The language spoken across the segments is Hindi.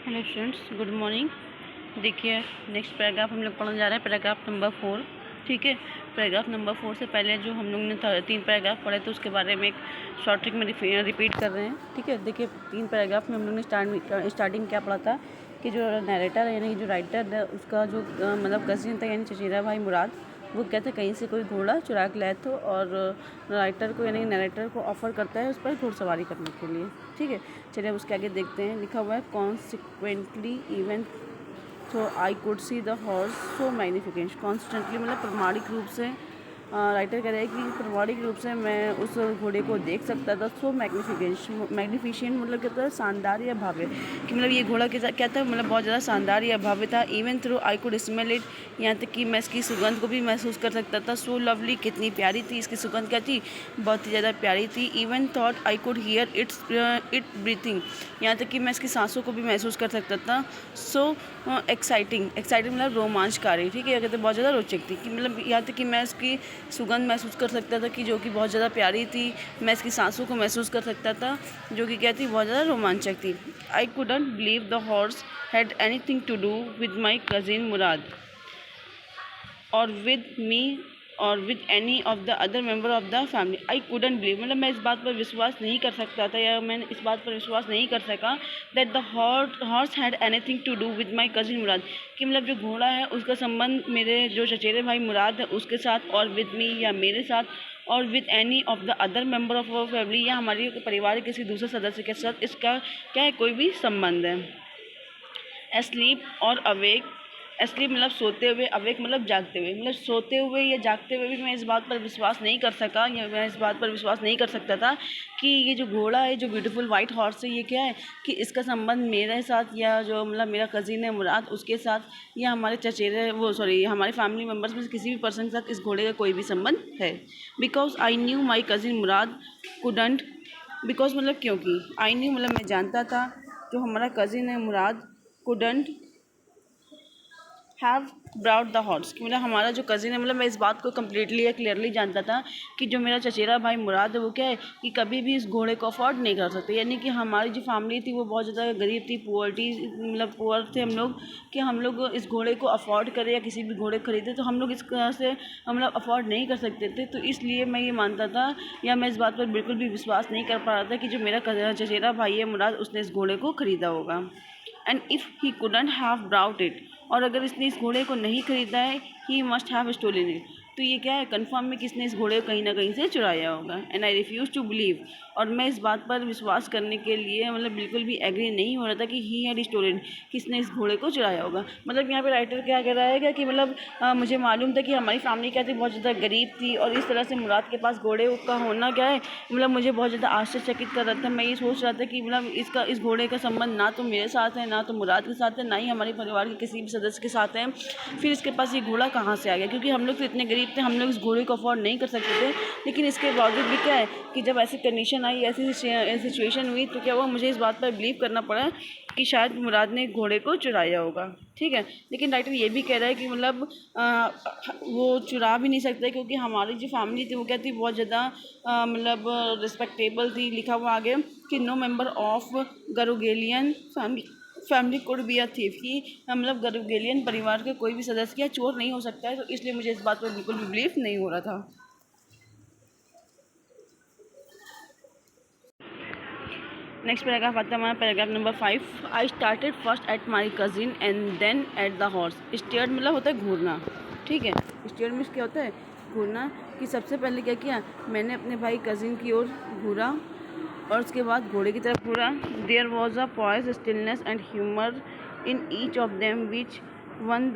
Hello students, good morning. देखिए, नेक्स्ट पैराग्राफ हम लोग पढ़ने जा रहे हैं, पैराग्राफ नंबर 4। ठीक है, पैराग्राफ नंबर 4 से पहले जो हम लोग ने 3 पैराग्राफ पढ़े थे उसके बारे में एक शॉर्ट ट्रिक में रिपीट कर रहे हैं। ठीक है, देखिए 3 पैराग्राफ में हम लोग ने स्टार्टिंग क्या पढ़ा था कि जो नरेटर है यानी जो राइटर है उसका जो मतलब कज़िन था यानी चचेरा भाई मुराद, वो कहते कहीं से कोई घोड़ा चुरा के लाए थे और राइटर को यानी नरेटर को ऑफ़र करता है उस पर घुड़सवारी करने के लिए। ठीक है, चलिए अब उसके आगे देखते हैं। लिखा हुआ है consequently even so I could see the horse so magnificent. Constantly मतलब प्रमाणिक रूप से राइटर कह रहा है कि प्रमाणिक रूप से मैं उस घोड़े को देख सकता था। सो मैग्निफिशियंट मतलब कहता है शानदार या भव्य, कि मतलब ये घोड़ा क्या था, मतलब बहुत ज़्यादा शानदार या भव्य था। Even through I could smell it, यहाँ तक कि मैं इसकी सुगंध को भी महसूस कर सकता था। सो लवली, कितनी प्यारी थी, इसकी सुगंध क्या थी, बहुत ही ज़्यादा प्यारी थी। Even thought I could hear it breathing, यहाँ तक कि मैं इसकी सांसों को भी महसूस कर सकता था। सो एक्साइटिंग मतलब रोमांचकारी। ठीक है, कहते बहुत ज़्यादा रोचक थी, कि मतलब यहाँ तक कि मैं इसकी सुगंध महसूस कर सकता था कि जो कि बहुत ज़्यादा प्यारी थी। मैं इसकी सांसों को महसूस कर सकता था जो कि क्या थी, बहुत ज़्यादा रोमांचक थी। I couldn't believe the horse had anything to do with my cousin Murad और विद मी और with any of the other member of the family. I couldn't believe मतलब मैं इस बात पर विश्वास नहीं कर सकता था या मैंने इस बात पर विश्वास नहीं कर सका that the horse had anything to do with my cousin Murad, कि मतलब जो घोड़ा है उसका संबंध मेरे जो चचेरे भाई मुराद है उसके साथ और विद मी या मेरे साथ और with any of the other member of our family या हमारे परिवार के किसी दूसरे सदस्य के साथ इसका क्या है, कोई भी संबंध है। एस्लीप और अवेक, एस्लीप मतलब सोते हुए, अवेक मतलब जागते हुए, मतलब सोते हुए या जागते हुए भी मैं इस बात पर विश्वास नहीं कर सका या मैं इस बात पर विश्वास नहीं कर सकता था कि ये जो घोड़ा है, जो ब्यूटीफुल वाइट हॉर्स है, ये क्या है कि इसका संबंध मेरे साथ या जो मतलब मेरा कज़िन है मुराद उसके साथ या हमारे चचेरे हमारे फैमिली मेम्बर्स में से किसी भी पर्सन के साथ इस घोड़े का कोई भी संबंध है। Because I knew my cousin Murad couldn't, because मतलब क्योंकि, आई न्यू मतलब मैं जानता था, जो हमारा कज़िन है Murad couldn't have brought the horse, कि मतलब हमारा जो कज़िन है, मतलब मैं इस बात को कम्प्लीटली या क्लियरली जानता था कि जो मेरा चचेरा भाई मुराद है वो क्या है कि कभी भी इस घोड़े को अफोर्ड नहीं कर सकते। यानी कि हमारी जो फैमिली थी वो बहुत ज़्यादा गरीब थी, मतलब पुअर थे हम लोग, कि हम लोग इस घोड़े को अफोर्ड करें या किसी भी घोड़े खरीदे तो हम लोग इस तरह से मतलब अफोर्ड नहीं कर सकते थे। तो इसलिए मैं ये मानता था या मैं इस बात पर बिल्कुल भी विश्वास नहीं कर पा रहा था कि जो मेरा चचेरा भाई है मुराद उसने इस घोड़े को ख़रीदा होगा। And if he couldn't have brought it, और अगर इसने इस घोड़े को नहीं खरीदा है, he must have stolen it, तो ये क्या है, कन्फर्म में किसने इस घोड़े को कहीं ना कहीं से चुराया होगा। And I refuse to believe, और मैं इस बात पर विश्वास करने के लिए मतलब बिल्कुल भी एग्री नहीं हो रहा था कि ही हैड स्टोलन, किसने इस घोड़े को चुराया होगा। मतलब यहाँ पे राइटर क्या कह रहा है कि मतलब मुझे मालूम था कि हमारी फैमिली क्या थी, बहुत ज़्यादा गरीब थी, और इस तरह से मुराद के पास घोड़े का होना क्या है, मतलब मुझे बहुत ज़्यादा आश्चर्यचकित कर रहा था। मैं ये सोच रहा था कि मतलब इस घोड़े का संबंध ना तो मेरे साथ है, ना तो मुराद के साथ है, ना ही हमारे परिवार के किसी भी सदस्य के साथ है। फिर इसके पास ये घोड़ा कहाँ से आ गया, क्योंकि हम लोग तो इतने गरीब थे, हम लोग इस घोड़े को अफोर्ड नहीं कर सकते थे। लेकिन इसके बावजूद भी क्या है कि जब ऐसी कंडीशन आई, ऐसी सिचुएशन हुई, तो क्या हुआ, मुझे इस बात पर बिलीव करना पड़ा कि शायद मुराद ने घोड़े को चुराया होगा। ठीक है, लेकिन राइटर ये भी कह रहा है कि मतलब वो चुरा भी नहीं सकते, क्योंकि हमारी जो फैमिली थी वो क्या थी, बहुत ज़्यादा मतलब रिस्पेक्टेबल थी। लिखा हुआ आगे कि no member of Garoghlanian family could be a thief, कि मतलब गरुगेलियन परिवार के कोई भी सदस्य या चोर नहीं हो सकता है। तो इसलिए मुझे इस बात पर बिल्कुल भी बिलीव नहीं हो रहा था। नेक्स्ट पैराग्राफ आता है हमारा paragraph number 5। I started first at my cousin and then at the horse. Stared मतलब होता है घूरना। ठीक है, स्टेयर्ड मीन्स क्या होता है, घूरना। कि सबसे पहले क्या किया, मैंने अपने भाई कज़िन की ओर घूरा और उसके बाद घोड़े की तरफ घूरा। There was a poise stillness and humour in each of them which on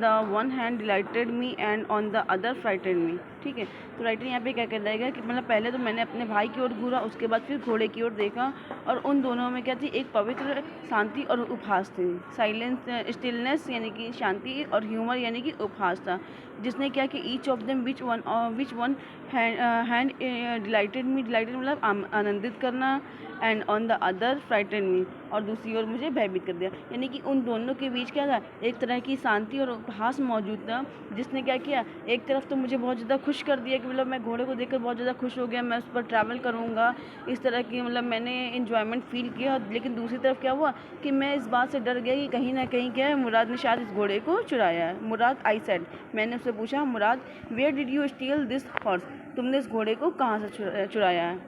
the one hand delighted me and on the other frightened me. ठीक है, तो राइटर यहाँ पे क्या कह रहा है कि मतलब पहले तो मैंने अपने भाई की ओर घूरा, उसके बाद फिर घोड़े की ओर देखा, और उन दोनों में क्या थी, एक पवित्र शांति और उपहास थी। स्टिलनेस यानी कि शांति और ह्यूमर यानी कि उपहास था, जिसने क्या कि each of them which one hand delighted मतलब आनंदित करना, and on the other frightened me, और दूसरी ओर मुझे भयभीत कर दिया। यानी कि उन दोनों के बीच क्या था, एक तरह की शांति और उपहास मौजूद था, जिसने क्या किया, एक तरफ तो मुझे बहुत ज़्यादा खुश कर दिया कि मतलब मैं घोड़े को देखकर बहुत ज़्यादा खुश हो गया, मैं उस पर ट्रैवल करूँगा, इस तरह की मतलब मैंने इन्जॉयमेंट फ़ील किया। लेकिन दूसरी तरफ क्या हुआ कि मैं इस बात से डर गया कि कहीं ना कहीं क्या है, मुराद ने शायद इस घोड़े को चुराया है। मुराद, आई सेड, मैंने उससे पूछा, Murad, where did you steal this horse, तुमने इस घोड़े को कहाँ से चुराया है।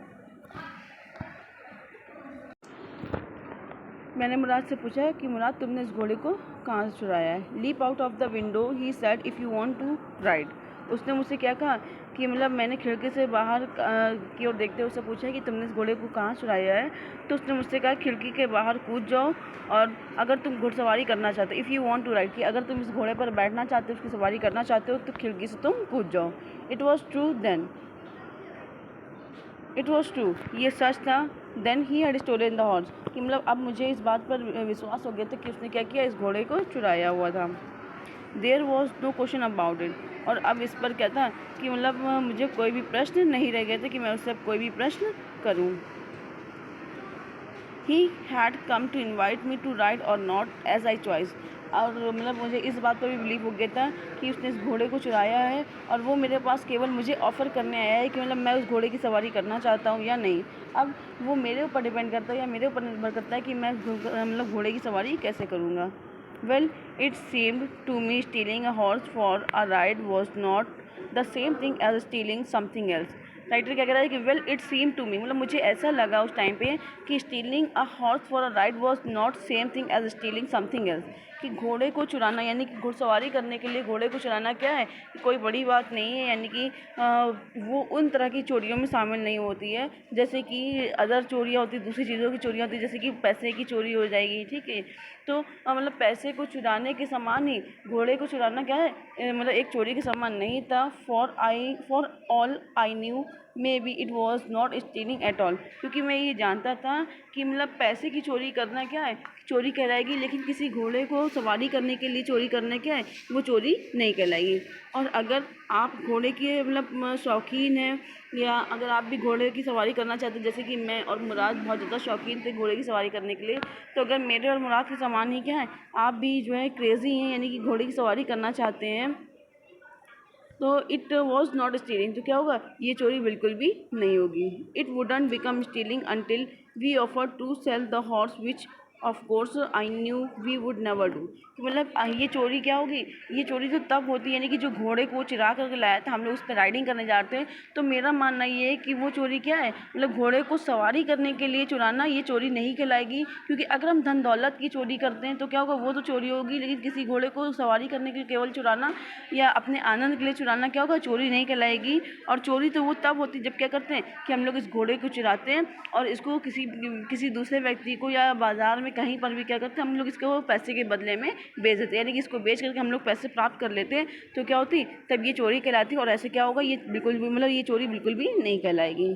मैंने मुराद से पूछा कि मुराद, तुमने इस घोड़े को कहाँ से चुराया है। Leap out of the window he said, if you want to ride. उसने मुझसे क्या कहा कि मतलब मैंने खिड़की से बाहर की ओर देखते हुए उससे पूछा कि तुमने इस घोड़े को कहाँ चुराया है। तो उसने मुझसे कहा खिड़की के बाहर कूद जाओ, और अगर तुम घुड़सवारी करना चाहते हो, if you want to ride, कि अगर तुम इस घोड़े पर बैठना चाहते हो, उसकी सवारी करना चाहते हो, तो खिड़की से तुम कूद जाओ। It was true then, it was true, ये सच था। Then he had stolen the horse, कि मतलब अब मुझे इस बात पर विश्वास हो गया था कि उसने क्या किया, इस घोड़े को चुराया हुआ था। There was no question about it, और अब इस पर क्या था कि मतलब मुझे कोई भी प्रश्न नहीं रह गए थे कि मैं उससे कोई भी प्रश्न करूं। He had come to invite me to ride और नॉट एज आई चॉइस, और मतलब मुझे इस बात पर भी बिलीव हो गया था कि उसने इस घोड़े को चुराया है, और वो मेरे पास केवल मुझे ऑफ़र करने आया है कि मतलब मैं उस घोड़े की सवारी करना चाहता हूँ या नहीं। अब वो मेरे ऊपर डिपेंड करता है या मेरे ऊपर निर्भर करता है कि मैं मतलब घोड़े की सवारी कैसे करूँगा। Well, it seemed to me stealing a horse for a ride was not the same thing as stealing something else. Writer क्या कह रहा है कि well it seem to me, मतलब मुझे ऐसा लगा उस टाइम पे कि stealing a horse for a ride was not same thing as stealing something else, कि घोड़े को चुराना यानी कि घुड़सवारी करने के लिए घोड़े को चुराना क्या है, कोई बड़ी बात नहीं है। यानी कि वो उन तरह की चोरियों में शामिल नहीं होती है जैसे कि अदर चोरियाँ होती, दूसरी चीज़ों की चोरियाँ होती, जैसे कि पैसे की चोरी हो जाएगी, ठीक है। तो मतलब पैसे को चुराने के समान ही घोड़े को चुराना क्या है, मतलब एक चोरी के समान नहीं था। For all I knew may be it was not stealing at all, क्योंकि मैं ये जानता था कि मतलब पैसे की चोरी करना क्या है, चोरी कहलाएगी, लेकिन किसी घोड़े को सवारी करने के लिए चोरी करना क्या है, वो चोरी नहीं कहलाएगी। और अगर आप घोड़े के मतलब शौकीन हैं, या अगर आप भी घोड़े की सवारी करना चाहते हैं, जैसे कि मैं और मुराद बहुत ज़्यादा शौकीन थे घोड़े की सवारी करने के लिए, तो अगर मेरे और मुराद के समान ही क्या है, आप भी जो है क्रेज़ी हैं यानी कि घोड़े की सवारी करना चाहते हैं, तो इट वॉज नॉट स्टीलिंग, तो क्या होगा, ये चोरी बिल्कुल भी नहीं होगी। It wouldn't become stealing until we offer to sell the horse which of course I knew we would never do, कि मतलब ये चोरी क्या होगी, ये चोरी तो तब होती है यानी कि जो घोड़े को चुरा करके लाया था, हम लोग उस पर राइडिंग करने जाते हैं, तो मेरा मानना ये है कि वो चोरी क्या है, मतलब घोड़े को सवारी करने के लिए चुराना ये चोरी नहीं कहलाएगी। क्योंकि अगर हम धन दौलत की चोरी करते हैं तो क्या होगा, वो तो चोरी होगी, लेकिन किसी घोड़े को सवारी करने के लिए केवल चुराना या अपने आनंद के लिए चुराना क्या होगा, चोरी नहीं कहलाएगी। और चोरी तो वो तब होती है जब क्या करते हैं कि हम लोग इस घोड़े को चुराते हैं और इसको किसी दूसरे व्यक्ति को या बाज़ार में कहीं पर भी क्या करते हैं, हम लोग इसको पैसे के बदले में बेच देते हैं, यानी कि इसको बेच करके हम लोग पैसे प्राप्त कर लेते हैं, तो क्या होती, तब ये चोरी कहलाती। और ऐसे क्या होगा, ये बिल्कुल भी मतलब ये चोरी बिल्कुल भी नहीं कहलाएगी।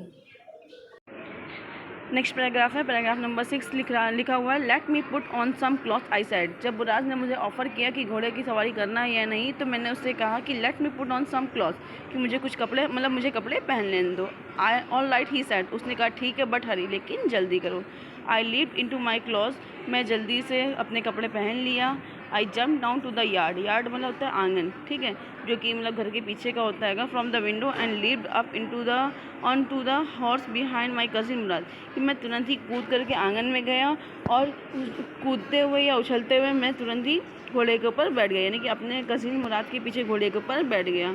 नेक्स्ट पैराग्राफ है, पैराग्राफ नंबर 6 लिखा हुआ है, let me put on some cloth I said. जब बुराज ने मुझे ऑफ़र किया कि घोड़े की सवारी करना है या नहीं, तो मैंने उससे कहा कि let me put on some cloth, कि मुझे कुछ कपड़े मतलब मुझे कपड़े पहन लेने दो। I all right he said, उसने कहा ठीक है बट हरी, लेकिन जल्दी करो। I leaped into my cloth, मैं जल्दी से अपने कपड़े पहन लिया। I jump down to the yard, yard मतलब होता है आंगन, ठीक है, जो कि मतलब घर के पीछे का होता है, from the window and leaped up into the onto the horse behind my cousin Murad, कि मैं तुरंत ही कूद करके आंगन में गया और कूदते हुए या उछलते हुए मैं तुरंत ही घोड़े के ऊपर बैठ गया, यानी कि अपने कजिन मुराद के पीछे घोड़े के ऊपर बैठ गया।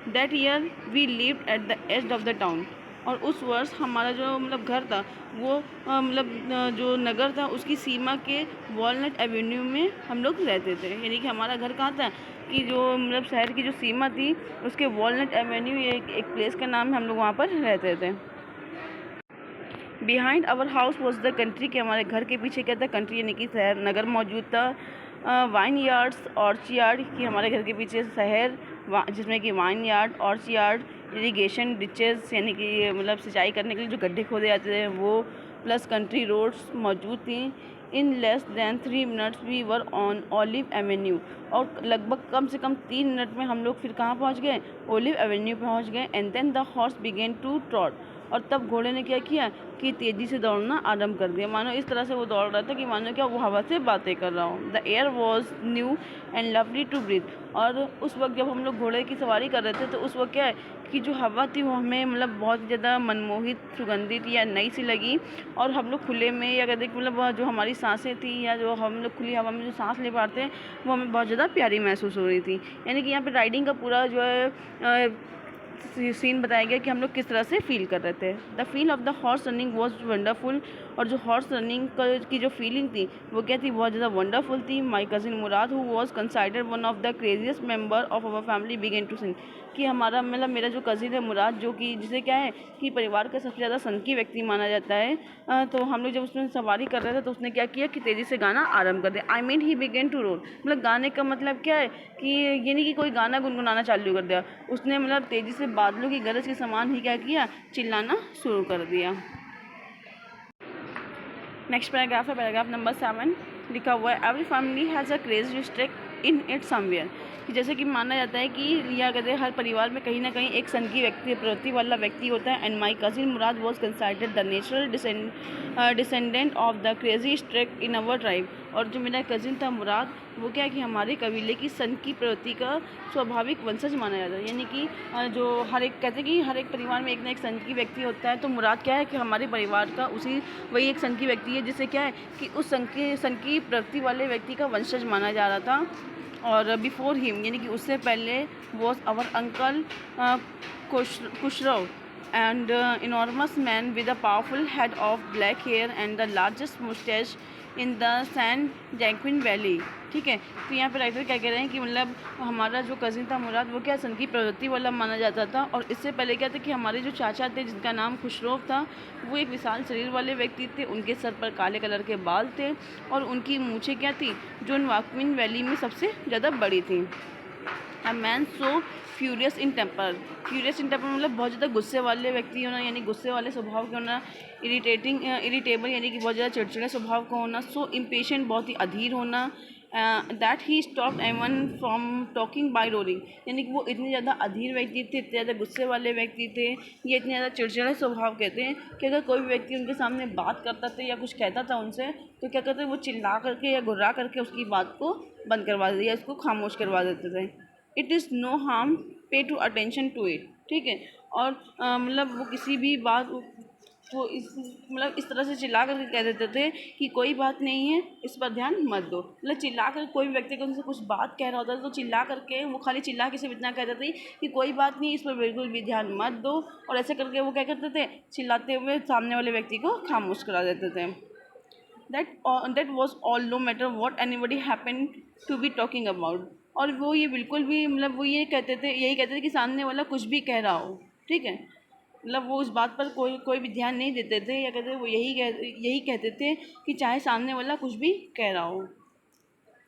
That year we lived at the edge of the town, और उस वर्ष हमारा जो मतलब घर था वो मतलब जो नगर था उसकी सीमा के वॉलनट एवेन्यू में हम लोग रहते थे, यानी कि हमारा घर कहाँ था कि जो मतलब शहर की जो सीमा थी उसके वॉलनट एवेन्यू, ये एक प्लेस का नाम है, हम लोग वहाँ पर रहते थे। Behind our house was the country, के हमारे घर के पीछे क्या था, कंट्री यानी कि शहर नगर मौजूद था। वाइन यार्ड्स, ऑर्चयार्ड, कि हमारे घर के पीछे शहर जिसमें कि वाइन यार्ड, ऑर्चयार्ड, इरीगेशन डिचेस यानी कि मतलब सिंचाई करने के लिए जो गड्ढे खोदे जाते थे वो, प्लस कंट्री रोड्स मौजूद थी। In less than 3 minutes we were on Olive Avenue, और लगभग कम से कम 3 मिनट में हम लोग फिर कहाँ पहुँच गए, ओलिव एवेन्यू पहुँच गए। And then the horse began to trot, और तब घोड़े ने क्या किया कि तेज़ी से दौड़ना आरंभ कर दिया, मानो इस तरह से वो दौड़ रहा था कि मानो क्या वो हवा से बातें कर रहा हो। The air was new and lovely to breathe. और उस वक्त जब हम लोग घोड़े की सवारी कर रहे थे तो उस वक्त क्या है कि जो हवा थी वो हमें मतलब बहुत ज़्यादा मनमोहित, सुगंधित या नई सी लगी। और हम लोग खुले में या कहते मतलब जो हमारी सांसें थी या जो हम लोग खुली हवा में जो सांस ले पाते हैं वो हमें बहुत ज़्यादा प्यारी महसूस हो रही थी। यानी कि यहाँ पे राइडिंग का पूरा जो है सीन बताया गया कि हम लोग किस तरह से फील कर रहे थे। The feel of the horse running was wonderful. और जो हॉर्स रनिंग की जो फीलिंग थी वो क्या थी, बहुत ज़्यादा वंडरफुल थी। My cousin Murad who was considered one of the craziest member of our family began to sing. कि हमारा मतलब मेरा जो कज़िन है मुराद, जो कि जिसे क्या है कि परिवार का सबसे ज़्यादा सनकी व्यक्ति माना जाता है, तो हम लोग जब उसमें सवारी कर रहे थे तो उसने क्या किया कि तेज़ी से गाना आरंभ कर दिया। I mean he began to roar. मतलब गाने का मतलब क्या है कि ये नहीं कि कोई गाना गुनगुनाना चालू कर दिया, उसने मतलब तेज़ी से बादलों की गरज के समान ही क्या किया, चिल्लाना शुरू कर दिया। नेक्स्ट पैराग्राफ है पैराग्राफ नंबर 7। लिखा हुआ है every family has a craze streak in it somewhere. जैसे कि माना जाता है कि या कहते हैं हर परिवार में कहीं ना कहीं एक सनकी व्यक्ति प्रवृत्ति वाला व्यक्ति होता है। And my cousin Mourad was considered the natural descendant of the crazy streak in our tribe. और जो मेरा कज़िन था मुराद, वो क्या है कि हमारे कबीले की सनकी प्रवृत्ति का स्वाभाविक वंशज माना जाता है। यानी कि जो हर एक कहते हैं कि हर एक परिवार में एक ना एक सनकी व्यक्ति होता है, तो मुराद क्या है कि हमारे परिवार का वही एक सनकी व्यक्ति है जिसे क्या है कि उस सनकी प्रवृत्ति वाले व्यक्ति का वंशज माना जा रहा था। और बिफोर हिम यानी कि उससे पहले was our uncle Khosrove and enormous man with a powerful head of black hair and the largest moustache in the San Joaquin Valley. ठीक है, तो यहाँ पर राइटर क्या कह रहे हैं कि मतलब हमारा जो कज़िन था मुराद, वो क्या सनकी प्रवृत्ति वाला माना जाता था। और इससे पहले क्या था कि हमारे जो चाचा थे जिनका नाम खुशरोव था, वो एक विशाल शरीर वाले व्यक्ति थे। उनके सर पर काले कलर के बाल थे और उनकी मूछें क्या थी, जो जैक्विन वैली में सबसे ज़्यादा बड़ी थी। A man so furious in temper. Furious in temper मतलब बहुत ज़्यादा गुस्से वाले व्यक्ति होना, यानी गुस्से वाले स्वभाव के होना। इरिटेबल यानी कि बहुत ज़्यादा चिड़चिड़े स्वभाव का होना। सो इम्पेशेंट बहुत ही अधीर होना। That he stop even from talking by rolling. यानी कि वो इतने ज़्यादा अधीर व्यक्ति थे, इतने ज़्यादा गुस्से वाले व्यक्ति थे, ये इतने ज़्यादा चिड़चिड़े स्वभाव के थे कि अगर कोई भी व्यक्ति उनके सामने बात करता था या कुछ कहता था उनसे, तो क्या करते, वो चिल्ला करके या गुर्रा करके उसकी बात को बंद करवा देते या उसको खामोश करवा देते थे। इट इज़ नो हार्म, पे टू अटेंशन टू इट। ठीक है, और मतलब वो किसी भी बात वो इस तरह से चिल्ला करके कह देते थे कि कोई बात नहीं है, इस पर ध्यान मत दो। मतलब चिल्ला कर कोई व्यक्ति को उनसे कुछ बात कह रहा होता था तो चिल्ला करके वो खाली चिल्ला के सिर्फ इतना कहते थे कि कोई बात नहीं, इस पर बिल्कुल भी ध्यान मत दो। और ऐसे करके वो क्या करते थे, चिल्लाते हुए सामने वाले व्यक्ति को खामोश करा देते थे। that was all, no matter what anybody happened to be talking about। और वो ये बिल्कुल भी मतलब वो यही कहते थे कि सामने वाला कुछ भी कह रहा हो, ठीक है, मतलब वो उस बात पर कोई भी ध्यान नहीं देते थे या कहते वो यही कहते थे कि चाहे सामने वाला कुछ भी कह रहा हो।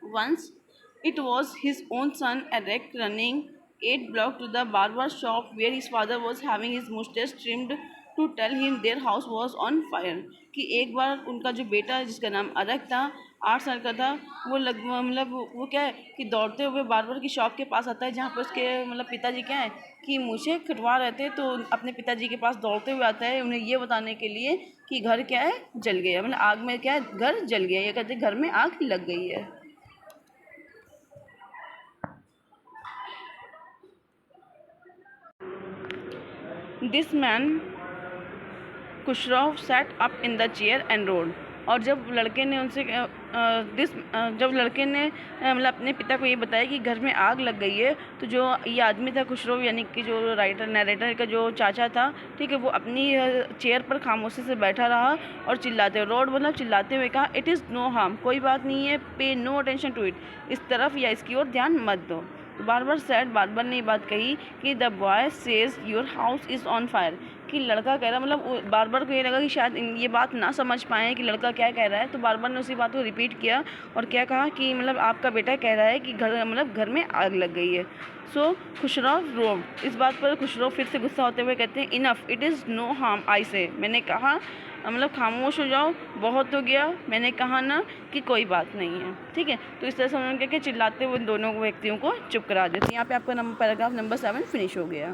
Once it was his own son Arak running 8 blocks to the barber shop where his father was having his mustache trimmed to tell him their house was on fire। कि एक बार उनका जो बेटा जिसका नाम अरक था, 8 साल का था, वो मतलब वो क्या है कि दौड़ते हुए बार्बर की शॉप के पास आता है जहाँ पर उसके मतलब पिताजी क्या है कि मुझे कटवा रहे थे। तो अपने पिताजी के पास दौड़ते हुए आता है उन्हें ये बताने के लिए कि घर क्या है जल गया, मतलब आग में क्या है घर जल गया, ये कहते घर में आग लग गई है। This man Khosrove sat up in the chair and roared. और जब लड़के ने मतलब अपने पिता को ये बताया कि घर में आग लग गई है, तो जो ये आदमी था खुशरौ यानी कि जो नरेटर का जो चाचा था, ठीक है, वो अपनी चेयर पर खामोशी से बैठा रहा और चिल्लाते हुए कहा, इट इज़ नो हार्म, कोई बात नहीं है, पे नो अटेंशन टू इट, इस तरफ या इसकी ओर ध्यान मत दो। बार्बर ने ये बात कही कि the boy says your house is on fire. कि लड़का कह रहा, मतलब बार्बर को ये लगा कि शायद ये बात ना समझ पाएँ कि लड़का क्या कह रहा है, तो बार्बर ने उसी बात को रिपीट किया और क्या कहा कि मतलब आपका बेटा कह रहा है कि घर में आग लग गई है। सो खुशरौ रोब। इस बात पर खुशरौ फिर से गुस्सा होते हुए कहते हैं, enough, it is no harm I say. मैंने कहा, मतलब खामोश हो जाओ, बहुत हो गया, मैंने कहा ना कि कोई बात नहीं है। ठीक है, तो इस तरह से उन्होंने क्या चिल्लाते हुए दोनों व्यक्तियों को चुप करा देते हैं। यहाँ पे आपका पैराग्राफ नंबर 7 फिनिश हो गया।